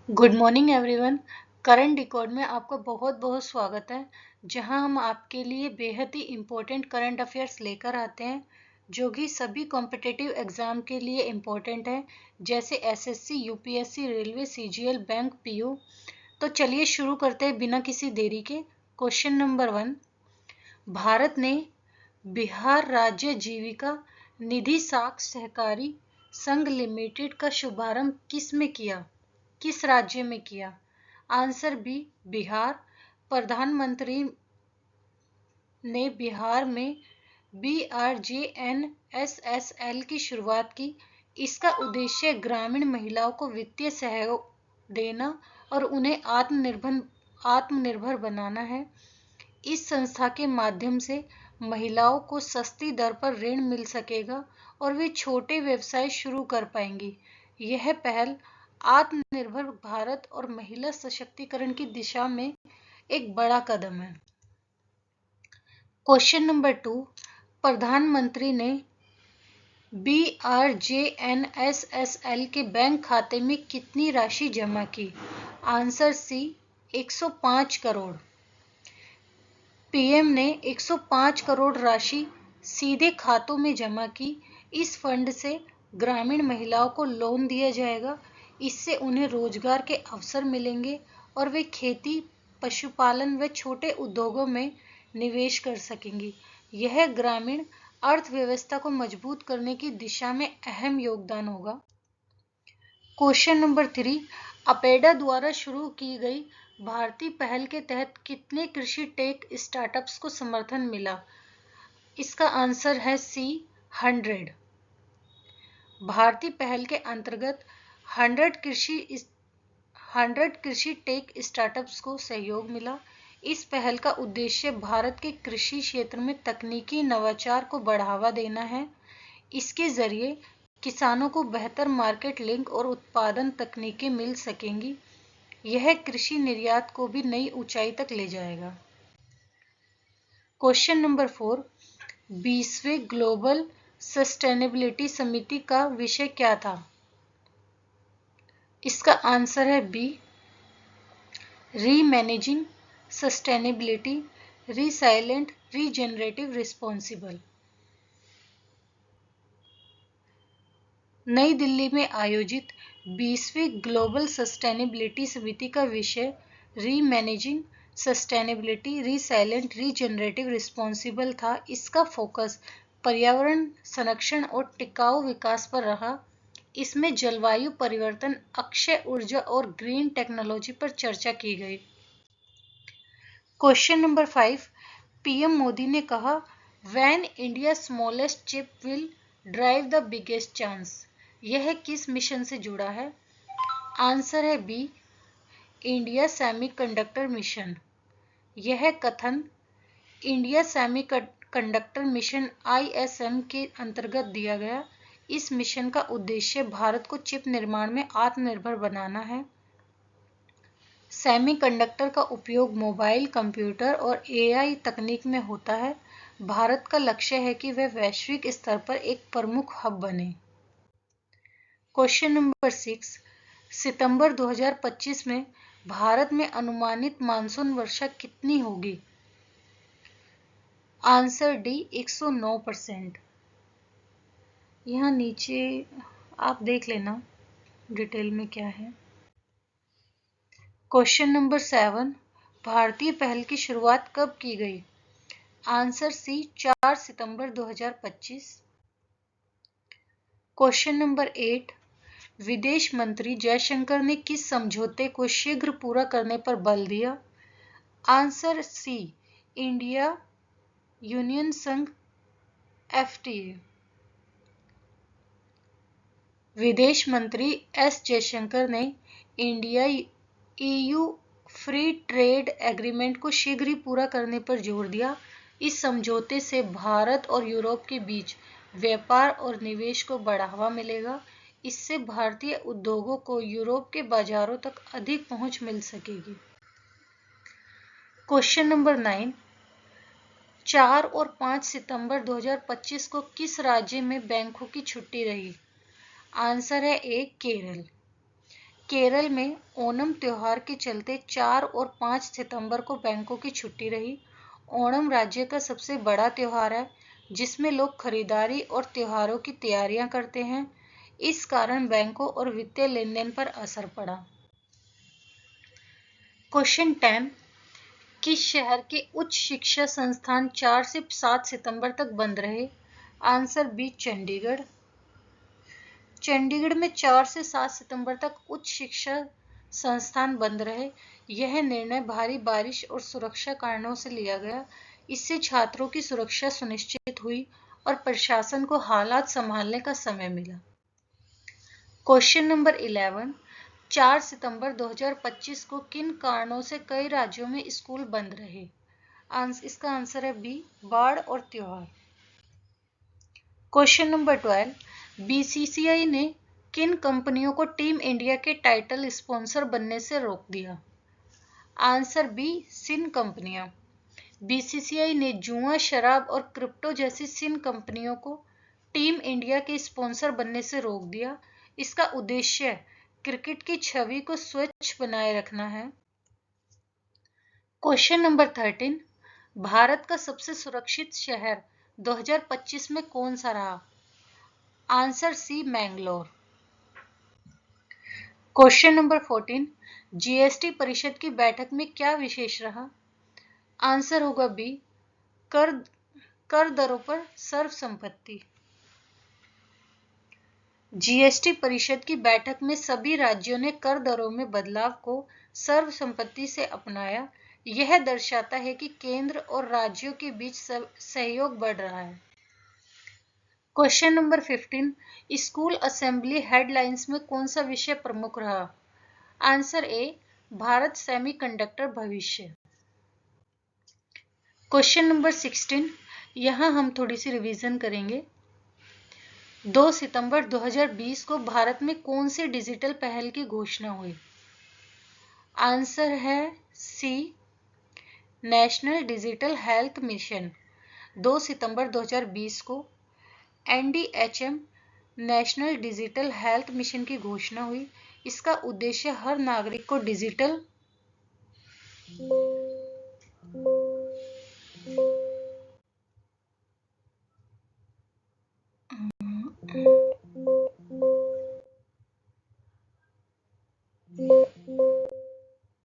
Good morning everyone. Current record में आपका बहुत बहुत स्वागत है, जहां हम आपके लिए बेहद ही इम्पोर्टेंट करंट अफेयर्स लेकर आते हैं जो कि सभी कॉम्पिटिटिव एग्जाम के लिए इम्पोर्टेंट है, जैसे SSC, UPSC, railway, CGL, bank, PO. तो चलिए शुरू करते हैं बिना किसी देरी के। क्वेश्चन नंबर 1, भारत ने बिहार राज्य जीविका निधि साख सहकारी संघ लिमिटेड का शुभारंभ किस में किया? किस राज्य में किया? Answer B, Bihar. प्रधानमंत्री ने बिहार में BRJNSSL की शुरुआत की। इसका उद्देश्य ग्रामीण महिलाओं को वित्तीय सहयोग देना और उन्हें आत्मनिर्भर बनाना है। इस संस्था के माध्यम से महिलाओं को सस्ती दर पर ऋण मिल सकेगा और वे छोटे व्यवसाय शुरू कर पाएंगी। यह पहल आत्मनिर्भर भारत और महिला सशक्तिकरण की दिशा में एक बड़ा कदम है। क्वेश्चन नंबर 2, प्रधानमंत्री ने BRJNSSL के बैंक खाते में कितनी राशि जमा की? Answer C, 105 crore. पीएम ने 105 करोड़ राशि सीधे खातों में जमा की। इस फंड से ग्रामीण महिलाओं को लोन दिया जाएगा। इससे उन्हें रोजगार के अवसर मिलेंगे और वे खेती, पशुपालन व छोटे उद्योगों में निवेश कर सकेंगी। यह ग्रामीण अर्थव्यवस्था को मजबूत करने की दिशा में अहम योगदान होगा। क्वेश्चन नंबर 3, अपेडा द्वारा शुरू की गई भारतीय पहल के तहत कितने कृषि टेक स्टार्टअप्स को समर्थन मिला? इसका आंसर है सी, 100। भारतीय पहल के अंतर्गत 100 कृषि टेक स्टार्टअप्स को सहयोग मिला। इस पहल का उद्देश्य भारत के कृषि क्षेत्र में तकनीकी नवाचार को बढ़ावा देना है। इसके जरिए किसानों को बेहतर मार्केट लिंक और उत्पादन तकनीकें मिल सकेंगी। यह कृषि निर्यात को भी नई ऊंचाई तक ले जाएगा। क्वेश्चन नंबर 4, 20वें ग्लोबल सस्टेनेबिलिटी समिति का विषय क्या था? इसका आंसर है B, remanaging sustainability, resilient, regenerative, responsible. नई दिल्ली में आयोजित 20वीं ग्लोबल सस्टेनेबिलिटी समिति का विषय रीमैनेजिंग सस्टेनेबिलिटी, रिसाइलेंट, रीजेनरेटिव, रिस्पॉन्सिबल था। इसका फोकस पर्यावरण संरक्षण और टिकाऊ विकास पर रहा। इसमें जलवायु परिवर्तन, अक्षय ऊर्जा और ग्रीन टेक्नोलॉजी पर चर्चा की गई। क्वेश्चन नंबर 5, पीएम मोदी ने कहा, when India smallest chip will drive the biggest chance. यह किस मिशन से जुड़ा है? आंसर है बी, इंडिया सेमीकंडक्टर मिशन। यह कथन इंडिया सेमीकंडक्टर मिशन ISM के अंतर्गत दिया गया। इस मिशन का उद्देश्य भारत को चिप निर्माण में आत्मनिर्भर बनाना है। सेमीकंडक्टर का उपयोग मोबाइल, कंप्यूटर और AI तकनीक में होता है। भारत का लक्ष्य है कि वह वैश्विक स्तर पर एक प्रमुख हब बने। क्वेश्चन नंबर 6, सितंबर 2025 में भारत में अनुमानित मानसून वर्षा कितनी होगी? Answer D, 109%। यहाँ नीचे आप देख लेना डिटेल में क्या है। क्वेश्चन नंबर 7, भारतीय पहल की शुरुआत कब की गई? आंसर सी, 4 सितंबर 2025। क्वेश्चन नंबर 8, विदेश मंत्री जयशंकर ने किस समझौते को शीघ्र पूरा करने पर बल दिया? आंसर सी, इंडिया यूनियन संघ FTA। विदेश मंत्री एस जयशंकर ने India EU free trade agreement को शीघ्र ही पूरा करने पर जोर दिया। इस समझौते से भारत और यूरोप के बीच व्यापार और निवेश को बढ़ावा मिलेगा। इससे भारतीय उद्योगों को यूरोप के बाजारों तक अधिक पहुंच मिल सकेगी। क्वेश्चन नंबर 9, 4 और 5 सितंबर 2025 को किस राज्य में बैंकों की छुट्टी रही? आंसर है ए, केरल। केरल में ओणम त्योहार के चलते 4 और 5 सितंबर को बैंकों की छुट्टी रही। ओणम राज्य का सबसे बड़ा त्योहार है जिसमें लोग खरीदारी और त्योहारों की तैयारियां करते हैं। इस कारण बैंकों और वित्तीय लेनदेन पर असर पड़ा। क्वेश्चन 10, किस शहर के उच्च शिक्षा संस्थान 4 से 7 सितंबर तक बंद रहे? Answer B, Chandigarh. चंडीगढ़ में 4 से 7 सितंबर तक उच्च शिक्षा संस्थान बंद रहे। यह निर्णय भारी बारिश और सुरक्षा कारणों से लिया गया। इससे छात्रों की सुरक्षा सुनिश्चित हुई और प्रशासन को हालात संभालने का समय मिला। क्वेश्चन नंबर 11, 4 सितंबर 2025 को किन कारणों से कई राज्यों में स्कूल बंद रहे? इसका आंसर है बी, बाढ़ और त्योहार। क्वेश्चन नंबर 12, बीसीसीआई ने किन कंपनियों को टीम इंडिया के टाइटल स्पॉन्सर बनने से रोक दिया? आंसर बी, सिन कंपनियां। बीसीसीआई ने जुआ, शराब और क्रिप्टो जैसी सिन कंपनियों को टीम इंडिया के स्पॉन्सर बनने से रोक दिया। इसका उद्देश्य क्रिकेट की छवि को स्वच्छ बनाए रखना है। क्वेश्चन नंबर 13, भारत का सबसे सुरक्षित शहर 2025 में कौन सा रहा? Answer C, Mangalore. Question number 14, GST परिषद की बैठक में क्या विशेष रहा? आंसर होगा बी, कर दरों पर सर्वसम्मति। जीएसटी परिषद की बैठक में सभी राज्यों ने कर दरों में बदलाव को सर्वसम्मति से अपनाया। यह दर्शाता है कि केंद्र और राज्यों के बीच सहयोग बढ़ रहा है। Question number 15, school assembly headlines में कौन सा विषय प्रमुख रहा? आंसर ए, भारत सेमीकंडक्टर भविष्य। क्वेश्चन नंबर 16, यहाँ हम थोड़ी सी रिवीजन करेंगे। 2 सितंबर 2020 को भारत में कौन सी डिजिटल पहल की घोषणा हुई? आंसर है सी, नेशनल डिजिटल हेल्थ मिशन। 2 सितंबर 2020 को NDHM national digital health mission की घोषणा हुई। इसका उद्देश्य हर नागरिक को डिजिटल